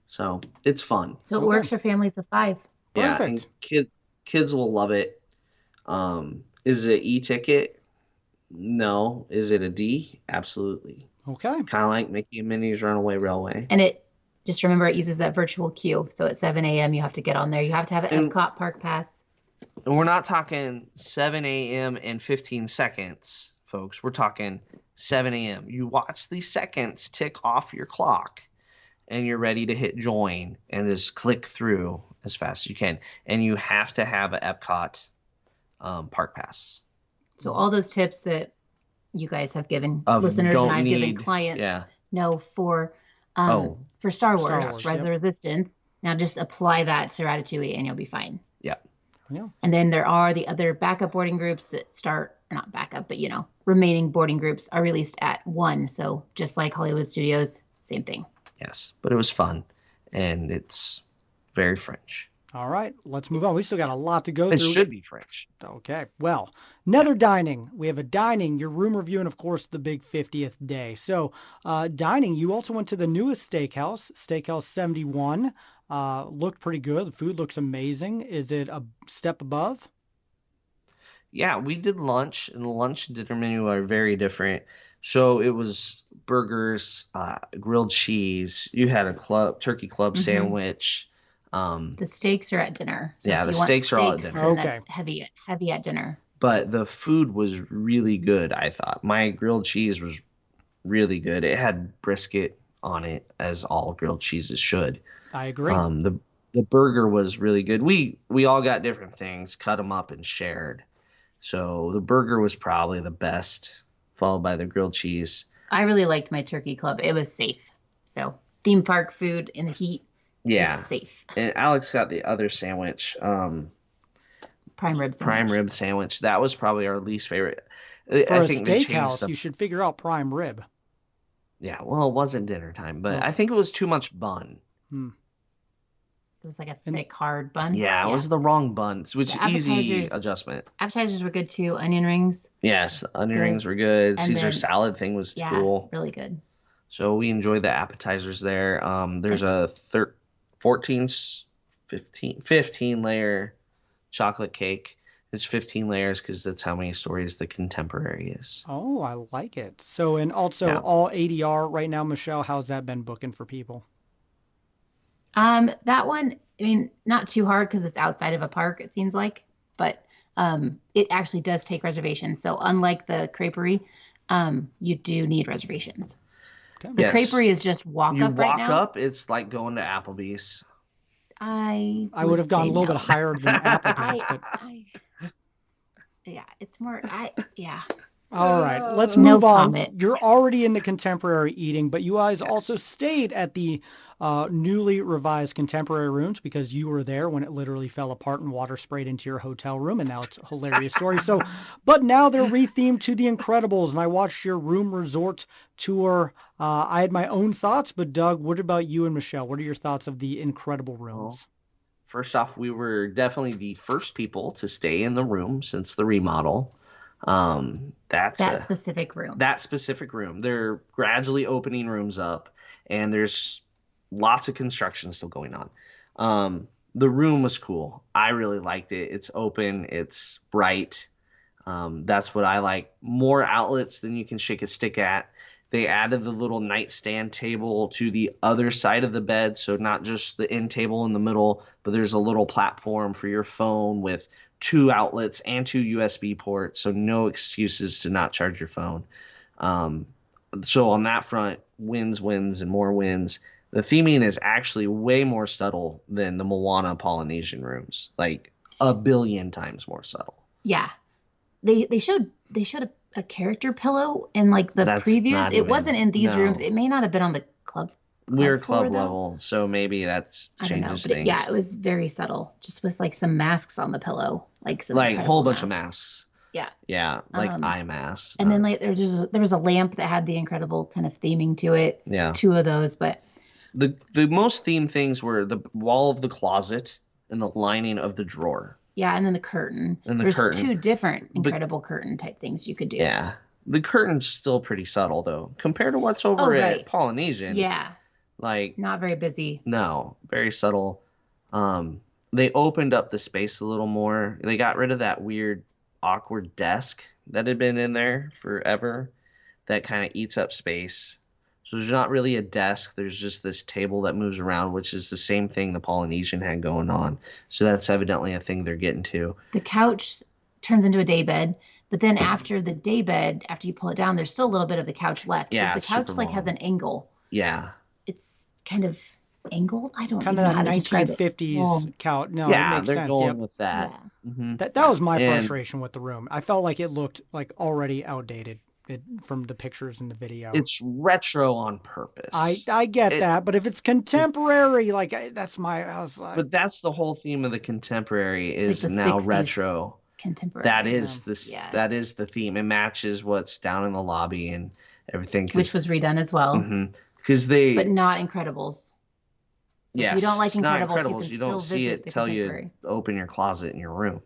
So it's fun. So it works for families of 5. Yeah, Perfect. and kids will love it. Is it e-ticket? No. Is it a D? Absolutely. Okay. Kind of like Mickey and Minnie's Runaway Railway. And just remember, it uses that virtual queue. So at 7 a.m., you have to get on there. You have to have an Epcot Park Pass. And we're not talking 7 a.m. and 15 seconds, folks. We're talking 7 a.m. You watch the seconds tick off your clock, and you're ready to hit join and just click through as fast as you can. And you have to have an Epcot Park Pass. So all those tips that you guys have given listeners and I've given clients know for Star Wars, Rise of the Resistance. Now just apply that to Ratatouille and you'll be fine. Yeah. And then there are the other backup boarding groups that start, not backup, but remaining boarding groups are released at 1. So just like Hollywood Studios, same thing. Yes, but it was fun and it's very French. All right, let's move on. We still got a lot to go through. It should be French. Okay. Well, another dining. We have a dining, your room review, and of course the big 50th day. So dining, you also went to the newest Steakhouse 71. Looked pretty good. The food looks amazing. Is it a step above? Yeah, we did lunch, and the lunch and dinner menu are very different. So it was burgers, grilled cheese. You had a turkey club sandwich. The steaks are at dinner. So the steaks are all at dinner. Okay. That's heavy at dinner. But the food was really good, I thought. My grilled cheese was really good. It had brisket on it, as all grilled cheeses should. I agree. The burger was really good. We all got different things, cut them up and shared. So the burger was probably the best, followed by the grilled cheese. I really liked my turkey club. It was safe. So theme park food in the heat. Yeah. It's safe. And Alex got the other sandwich. Prime rib sandwich. That was probably our least favorite. For a steakhouse, you should figure out prime rib. Yeah, well, it wasn't dinner time, but I think it was too much bun. It was like a thick, hard bun. Yeah, it was the wrong bun, which easy adjustment. Appetizers were good too. Onion rings. Yes, onion rings were good. Caesar salad thing was cool. Really good. So we enjoyed the appetizers there. There's a 15 layer chocolate cake. It's 15 layers because that's how many stories the contemporary is. Oh, I like it. So, and also all ADR right now, Michelle, how's that been booking for people? That one, I mean, not too hard because it's outside of a park, it seems like, but it actually does take reservations. So unlike the creperie, you do need reservations. Okay. The creperie is just walk up right now. You walk up, it's like going to Applebee's. I would have gone a little bit higher than Applebee's. Yeah, it's more, All right, let's move on. You're already in the contemporary eating, but you guys also stayed at the newly revised contemporary rooms because you were there when it literally fell apart and water sprayed into your hotel room, and now it's a hilarious story. So, but now they're rethemed to The Incredibles, and I watched your room resort tour. I had my own thoughts, but Doug, what about you and Michelle? What are your thoughts of the Incredible rooms? Well, first off, we were definitely the first people to stay in the room since the remodel. That specific room. They're gradually opening rooms up, and there's lots of construction still going on. The room was cool. I really liked it. It's open. It's bright. That's what I like. More outlets than you can shake a stick at. They added the little nightstand table to the other side of the bed, so not just the end table in the middle, but there's a little platform for your phone with 2 outlets and 2 USB ports, so no excuses to not charge your phone. Um, so on that front, wins, and more wins. The theming is actually way more subtle than the Moana Polynesian rooms, like a billion times more subtle. Yeah. They showed a character pillow in like the That's previews. not It even, wasn't in these no. rooms. It may not have been on the We're floor, club though. level, so maybe that's I don't know, changes but things. yeah, it was very subtle. Just with like some masks on the pillow, like some Like a Incredible whole bunch of masks. masks. Yeah. Yeah, like eye masks. And then like there was a lamp that had the Incredible kind of theming to it. Yeah. 2 of those, but the most themed things were the wall of the closet and the lining of the drawer. yeah, and then the curtain. And the There's curtain. 2 different Incredible curtain type things you could do. Yeah. The curtain's still pretty subtle though, compared to what's over at Polynesian. Yeah. Like Not very busy. no, very subtle. They opened up the space a little more. They got rid of that weird, awkward desk that had been in there forever that kind of eats up space. So there's not really a desk. There's just this table that moves around, which is the same thing the Polynesian had going on. So that's evidently a thing they're getting to. The couch turns into a day bed, but then after the day bed, after you pull it down, there's still a little bit of the couch left. Because Yeah, the couch super like long. has an angle. Yeah. It's kind of angled. I don't Kind even of know how that to describe it. 1950s couch. No, it Yeah, makes they're sense. going Yep. with that. Yeah. Mm-hmm. That was my And- frustration with the room. I felt like it looked like already outdated from the pictures in the video. It's retro on purpose. I get that, but if it's contemporary, like I was like, But that's the whole theme of the contemporary is the now 60s. retro. Contemporary. That is Yeah. that is the theme. It matches what's down in the lobby and everything. Which was redone as well. Because they, But not Incredibles. So yes, if you don't like it's not Incredibles, you don't see it tell you contemporary. open your closet in your room.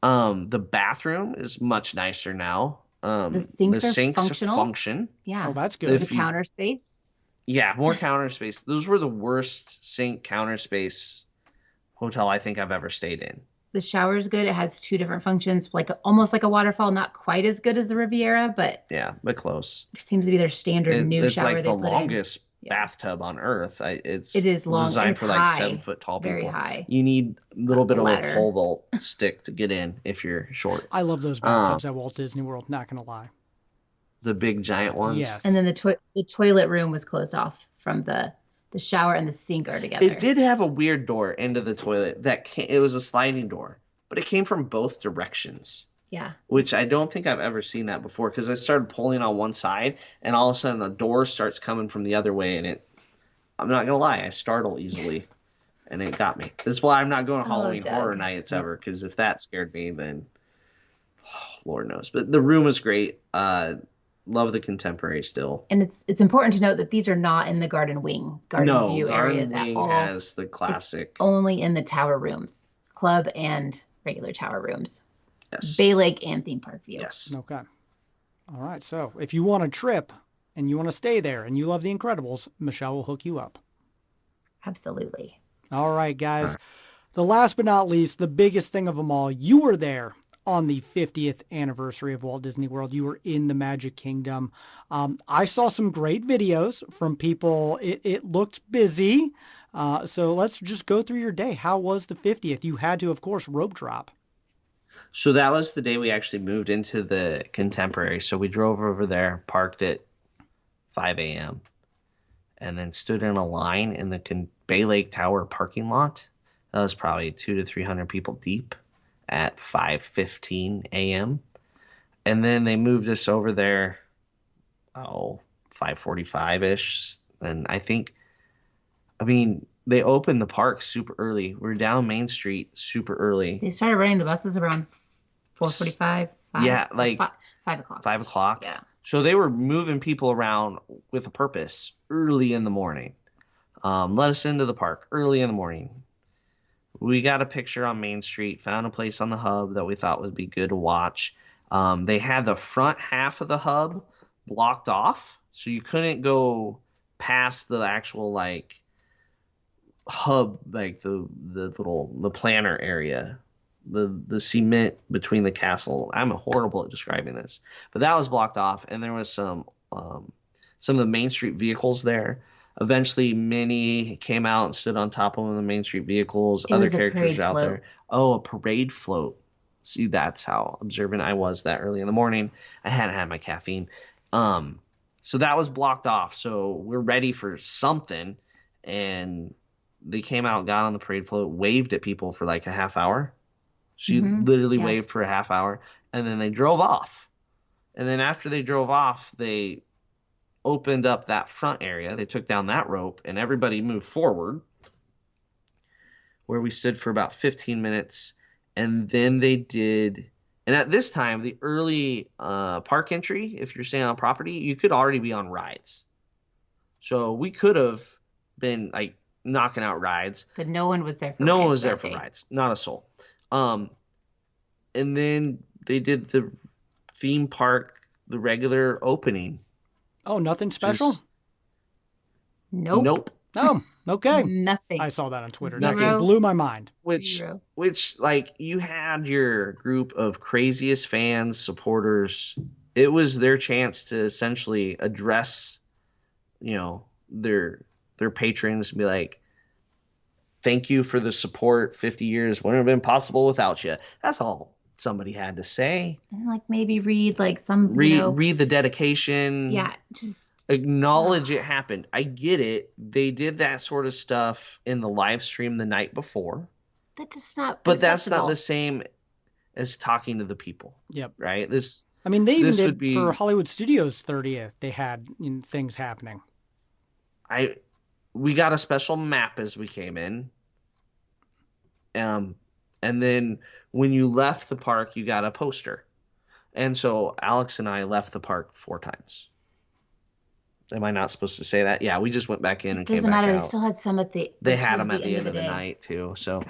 The bathroom is much nicer now. The sinks are functional. function. Yeah. oh, that's good. If The counter space. Yeah, more counter space. Those were the worst sink counter space hotel I think I've ever stayed in. The shower is good. It has 2 different functions, like almost like a waterfall, not quite as good as the Riviera, but Yeah, but close. it seems to be their standard new It's shower like they the put in. longest Yeah. bathtub on earth. It is long, and designed it's for like high, 7-foot tall people. very high. You need a little bit of ladder. a pole vault stick to get in if you're short. I love those bathtubs at Walt Disney World. Not gonna lie. The big giant ones. Yes. And then the toilet room was closed off from the shower and the sink are together. It did have a weird door into the toilet it was a sliding door, but it came from both directions. Yeah. Which I don't think I've ever seen that before because I started pulling on one side and all of a sudden a door starts coming from the other way and I'm not gonna lie, I startle easily and it got me. That's why I'm not going to Halloween Doug. Horror Nights ever because if that scared me then Lord knows. But the room was great. Love the contemporary still. And it's important to note that these are not in the garden wing, garden view Garden areas Wing at all. has the classic. Only in the tower rooms, club and regular tower rooms. Yes. Bay Lake and theme park view. Yes. Okay. All right. So if you want a trip and you want to stay there and you love The Incredibles, Michelle will hook you up. Absolutely. All right, guys. The last but not least, the biggest thing of them all, you were there on the 50th anniversary of Walt Disney World. You were in the Magic Kingdom. I saw some great videos from people. It looked busy. So let's just go through your day. How was the 50th? You had to, of course, rope drop. So that was the day we actually moved into the Contemporary. So we drove over there, parked at 5 a.m., and then stood in a line in the Bay Lake Tower parking lot. That was probably 200 to 300 people deep at 5:15 a.m. And then they moved us over there, 5:45-ish. And they opened the park super early. We're down Main Street super early. They started running the buses around 4:45. Yeah, like 5 o'clock. 5 o'clock. Yeah. So they were moving people around with a purpose early in the morning. Let us into the park early in the morning. We got a picture on Main Street, found a place on the hub that we thought would be good to watch. They had the front half of the hub blocked off, so you couldn't go past the actual hub, like the planter area, the cement between the castle. I'm horrible at describing this, but that was blocked off, and there was some some of the Main Street vehicles there. Eventually, Minnie came out and stood on top of one of the Main Street vehicles. It Other was a characters parade were out float. there. Oh, a parade float. See, that's how observant I was that early in the morning. I hadn't had my caffeine. So that was blocked off. So we're ready for something. And they came out, got on the parade float, waved at people for like a half hour. She literally Yeah. waved for a half hour. And then they drove off. And then after they drove off, they opened up that front area. They took down that rope and everybody moved forward, where we stood for about 15 minutes. And then they did, and at this time, the early park entry, if you're staying on property, you could already be on rides. So we could have been like knocking out rides. But no one was there for No one rides was there that for day. rides, not a soul. And then they did the theme park, the regular opening. Oh, nothing special? Nope. Nope. Oh, okay. Nothing. I saw that on Twitter. It Nothing. actually blew my mind. Which Zero. like you had your group of craziest fans, supporters. It was their chance to essentially address, their patrons and be like, thank you for the support. 50 years wouldn't have been possible without you. That's all somebody had to say. And like maybe read like some Read the dedication. Yeah, just Acknowledge it happened. I get it. They did that sort of stuff in the live stream the night before. That does not. But that's not acceptable. the same as talking to the people. Yep. Right? I mean, they even this did would be- for Hollywood Studios 30th. They had things happening. We got a special map as we came in. And then when you left the park, you got a poster. And so Alex and I left the park 4 times. Am I not supposed to say that? Yeah, we just went back in and came Doesn't back matter. out. They still had some at the. They had towards them at the end of the day. night too, so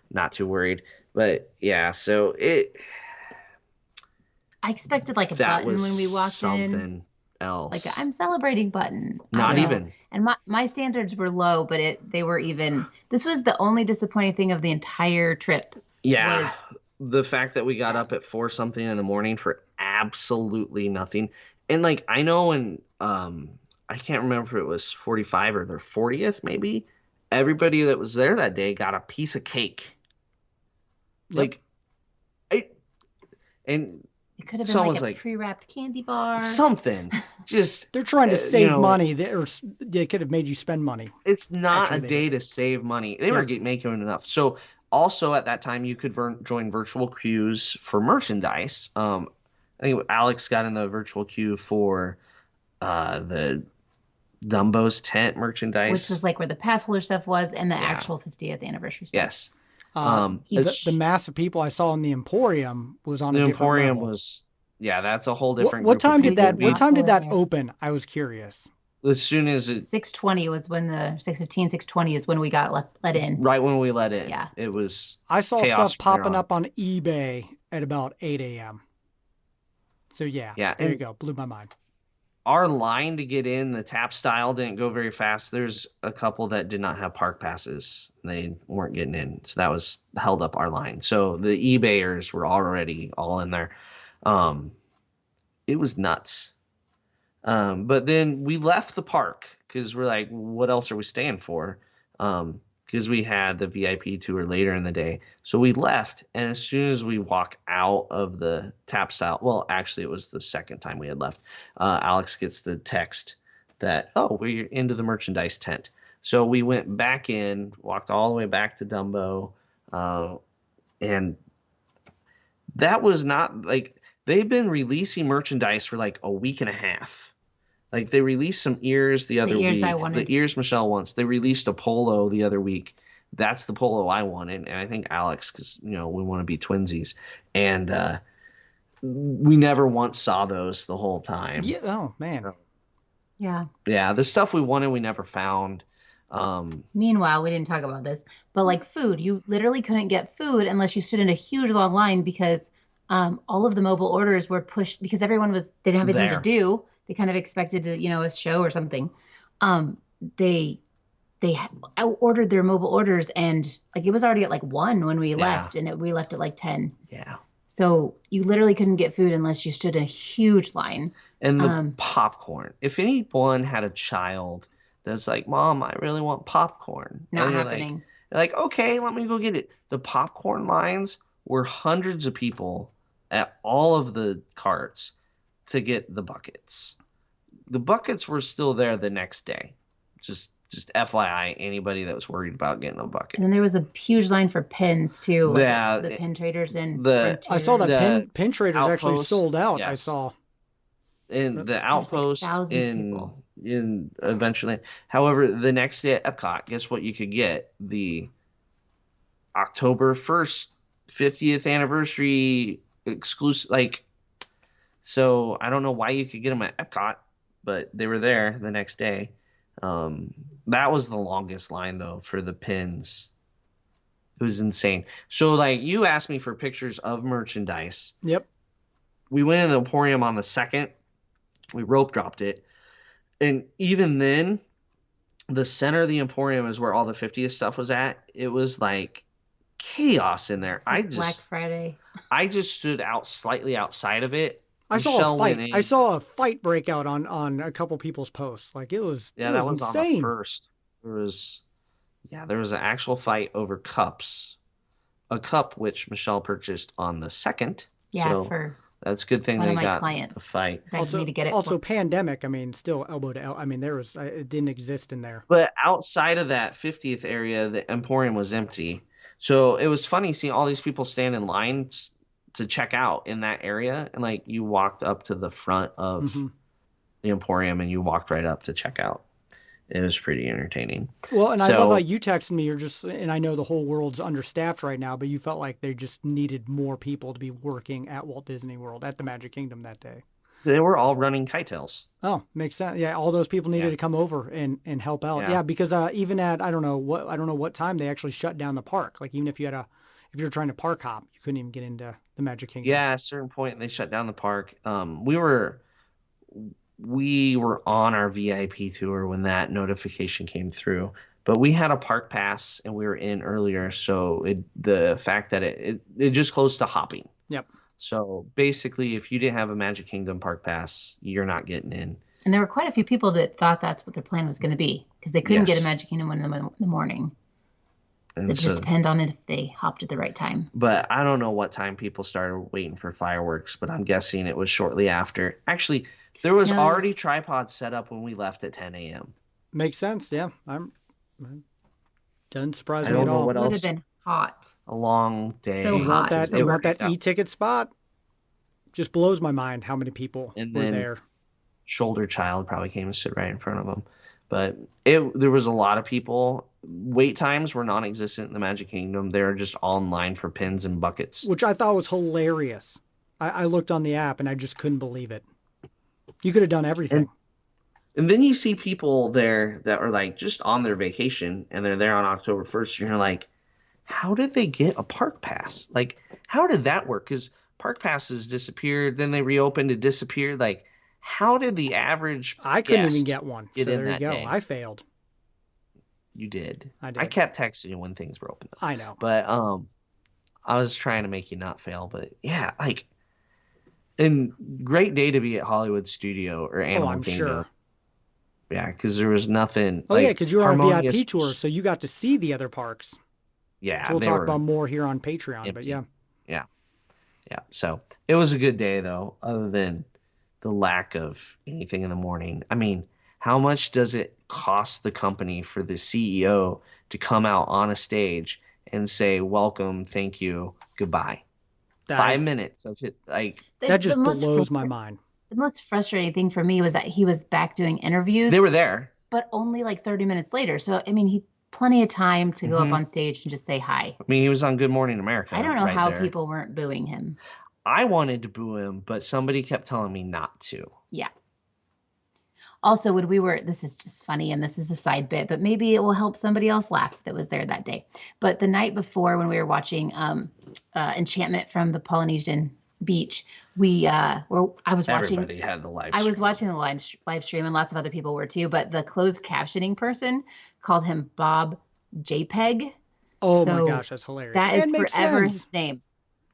not too worried. But yeah, so I expected like a that button was when we walked something in, else. like a I'm celebrating button. I Not don't know. even. And my standards were low, but they were even. This was the only disappointing thing of the entire trip. Yeah, the fact that we got up at 4 something in the morning for absolutely nothing. And like I know when I can't remember if it was 45 or their 40th maybe, everybody that was there that day got a piece of cake. Yep. And It could have been someone's like a like, pre-wrapped candy bar. something. Just They're trying to save you know, money. They could have made you spend money. It's not Actually, a they day to save money. They were making enough. So also at that time, you could join virtual queues for merchandise. I think Alex got in the virtual queue for the Dumbo's tent merchandise, which was like where the pass holder stuff was and the actual 50th anniversary stuff. yes. The mass of people I saw in the Emporium was on a different Emporium level. was that's a whole different. What group of time did people. that? What time did that Yeah. open? I was curious. As soon as it 6:20 was when the 6:15, 6:20 is when we got let in. right when we let in. Yeah. It was. I saw chaos stuff popping from up on eBay at about 8 a.m. So yeah, Yeah, there you and- go. Blew my mind. Our line to get in, the tap style, didn't go very fast. There's a couple that did not have park passes. They weren't getting in. So that was held up our line. So the eBayers were already all in there. It was nuts. But then we left the park because we're like, what else are we staying for? Because we had the VIP tour later in the day. So we left, and as soon as we walk out of the tap style, well, actually, it was the second time we had left, Alex gets the text that, oh, we're into the merchandise tent. So we went back in, walked all the way back to Dumbo, and that was not, like, they've been releasing merchandise for like a week and a half. Like they released some ears the other ears week. I wanted. The ears Michelle wants. They released a polo the other week. That's the polo I wanted, and I think Alex, because we want to be twinsies, and we never once saw those the whole time. Yeah. Oh man. Yeah. Yeah, the stuff we wanted we never found. Meanwhile, we didn't talk about this, but like food, you literally couldn't get food unless you stood in a huge long line because all of the mobile orders were pushed because everyone they didn't have anything There. to do. They kind of expected to, a show or something. They ordered their mobile orders and like it was already at like 1 when we left and we left at like 10. Yeah. So you literally couldn't get food unless you stood in a huge line. And the popcorn. If anyone had a child that's like, Mom, I really want popcorn. Not And happening. you're like, okay, let me go get it. The popcorn lines were hundreds of people at all of the carts to get the buckets. The buckets were still there the next day. Just FYI, anybody that was worried about getting a bucket. And then there was a huge line for pins too, like Yeah, the pin traders and I saw that the pin traders actually outpost, sold out. I yes. saw. In the There's like outpost thousands of people. in eventually. However, the next day at Epcot, guess what you could get? The October 1st 50th anniversary exclusive, like, so I don't know why you could get them at Epcot, but they were there the next day. That was the longest line though for the pins. It was insane. So like you asked me for pictures of merchandise. Yep. We went in the Emporium on the 2nd. We rope dropped it. And even then, the center of the Emporium is where all the 50th stuff was at. It was like chaos in there. It's like Black Friday. I just stood out slightly outside of it. I saw Michelle a fight. went in. I saw a fight break out on a couple people's posts. Like it was That was insane. on the first. There was an actual fight over cups. A cup which Michelle purchased on the 2nd. Yeah, so for that's a good thing one they of my got clients the fight. begged me to get it. Also, pandemic. I mean, still elbow to elbow. I mean, there was it didn't exist in there. But outside of that 50th area, the Emporium was empty. So it was funny seeing all these people stand in line to check out in that area. And like you walked up to the front of the Emporium and you walked right up to check out. It was pretty entertaining. Well, and I love how you texted me. You're just, and I know the whole world's understaffed right now, but you felt like they just needed more people to be working at Walt Disney World at the Magic Kingdom that day. They were all running kitetails. Oh, makes sense. Yeah, all those people needed to come over and help out. Yeah, because even at I don't know what time they actually shut down the park. Like even if you're trying to park hop, you couldn't even get into the Magic Kingdom. Yeah, at a certain point they shut down the park. We were on our VIP tour when that notification came through, but we had a park pass and we were in earlier. So the fact that it just closed to hopping. Yep. So basically, if you didn't have a Magic Kingdom park pass, you're not getting in. And there were quite a few people that thought that's what their plan was going to be because they couldn't get a Magic Kingdom one in the morning. And it just depends on it if they hopped at the right time. But I don't know what time people started waiting for fireworks, but I'm guessing it was shortly after. Actually, there was already tripods set up when we left at 10 a.m. Makes sense. Yeah. Doesn't surprise me I don't at know all. what It else. would have been hot. A long day. So hot. You want that e-ticket spot? Just blows my mind how many people were there. Shoulder child probably came and stood right in front of them. But there was a lot of people. Wait times were non-existent in the Magic Kingdom. They were just all in line for pins and buckets. Which I thought was hilarious. I looked on the app and I just couldn't believe it. You could have done everything. And then you see people there that are like just on their vacation and they're there on October 1st. And you're like, how did they get a park pass? Like, how did that work? Because park passes disappeared. Then they reopened, it disappeared. Like, how did the average I couldn't even get one. So there you go. Day? I failed. You did. I did. I kept texting you when things were open. I know. But I was trying to make you not fail. But yeah, like, and great day to be at Hollywood Studio or Animal Kingdom. Sure. Yeah, because there was nothing. Oh, yeah, because you were on a VIP tour, so you got to see the other parks. Yeah. So we'll talk about more here on Patreon, empty. But yeah. Yeah. Yeah. So it was a good day, though, other than the lack of anything in the morning. I mean, how much does it cost the company for the CEO to come out on a stage and say, welcome, thank you, goodbye? 5 minutes of it, like that just blows my mind. The most frustrating thing for me was that he was back doing interviews. They were there, but only like 30 minutes later. So I mean, he plenty of time to go up on stage and just say hi. I mean, he was on Good Morning America. I don't know how people weren't booing him. I wanted to boo him, but somebody kept telling me not to. Yeah. Also, this is just funny and this is a side bit, but maybe it will help somebody else laugh that was there that day. But the night before when we were watching Enchantment from the Polynesian Beach, I was watching. Everybody had the live stream. I was watching the live stream and lots of other people were too, but the closed captioning person called him Bob JPEG. Oh my gosh, that's hilarious. That is forever his name.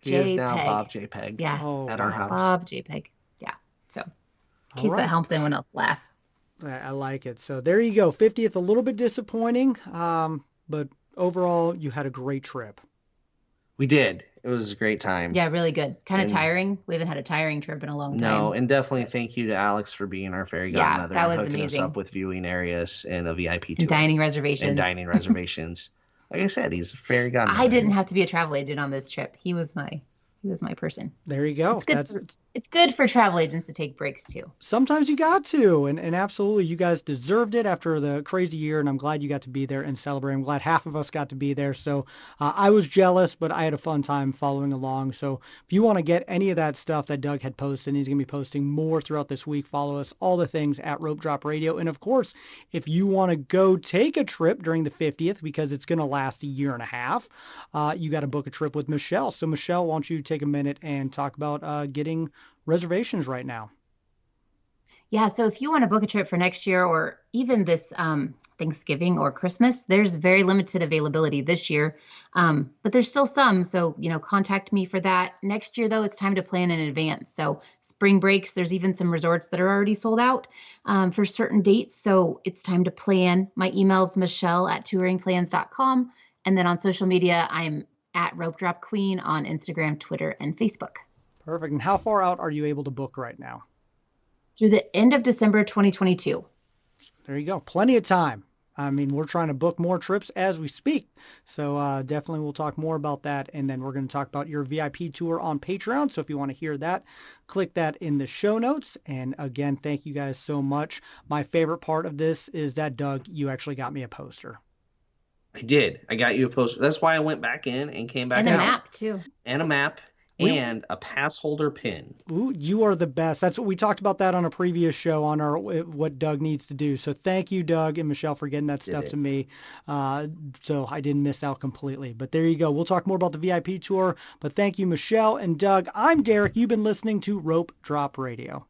He is now JPEG. Bob JPEG Yeah. Oh, at our wow. house. Bob JPEG. Yeah. So, in All case that right. helps anyone else laugh. I like it. So there you go. 50th, a little bit disappointing, but overall, you had a great trip. We did. It was a great time. Yeah, really good. Kind of And tiring. We haven't had a tiring trip in a long no, time. and definitely thank you to Alex for being our fairy Yeah, godmother that and was hooking us amazing. up with viewing areas and a VIP And tour dining and reservations. dining reservations. Like I said, he's a fairy godmother. I didn't have to be a travel agent on this trip. He was my person. There you go. It's good for travel agents to take breaks too. Sometimes you got to, and absolutely, you guys deserved it after the crazy year, and I'm glad you got to be there and celebrate. I'm glad half of us got to be there, so I was jealous, but I had a fun time following along. So if you want to get any of that stuff that Doug had posted, and he's going to be posting more throughout this week, follow us, all the things at Rope Drop Radio. And of course, if you want to go take a trip during the 50th, because it's going to last a year and a half, you got to book a trip with Michelle. So Michelle, why don't you take a minute and talk about getting reservations right now? Yeah, so if you want to book a trip for next year or even this Thanksgiving or Christmas, there's very limited availability this year, but there's still some. So, contact me for that. Next year, though, it's time to plan in advance. So spring breaks, there's even some resorts that are already sold out for certain dates. So it's time to plan. My email's michelle@touringplans.com. And then on social media, I'm at Rope Drop Queen on Instagram, Twitter, and Facebook. Perfect. And how far out are you able to book right now? Through the end of December 2022. There you go. Plenty of time. I mean, we're trying to book more trips as we speak. So definitely we'll talk more about that. And then we're going to talk about your VIP tour on Patreon. So if you want to hear that, click that in the show notes. And again, thank you guys so much. My favorite part of this is that, Doug, you actually got me a poster. I did. I got you a poster. That's why I went back in and came back And a out. map, too. And a map. And a pass holder pin. Ooh, you are the best. That's what we talked about that on a previous show on our what Doug needs to do. So thank you, Doug and Michelle, for getting that stuff to me. So I didn't miss out completely. But there you go. We'll talk more about the VIP tour. But thank you, Michelle and Doug. I'm Derek. You've been listening to Rope Drop Radio.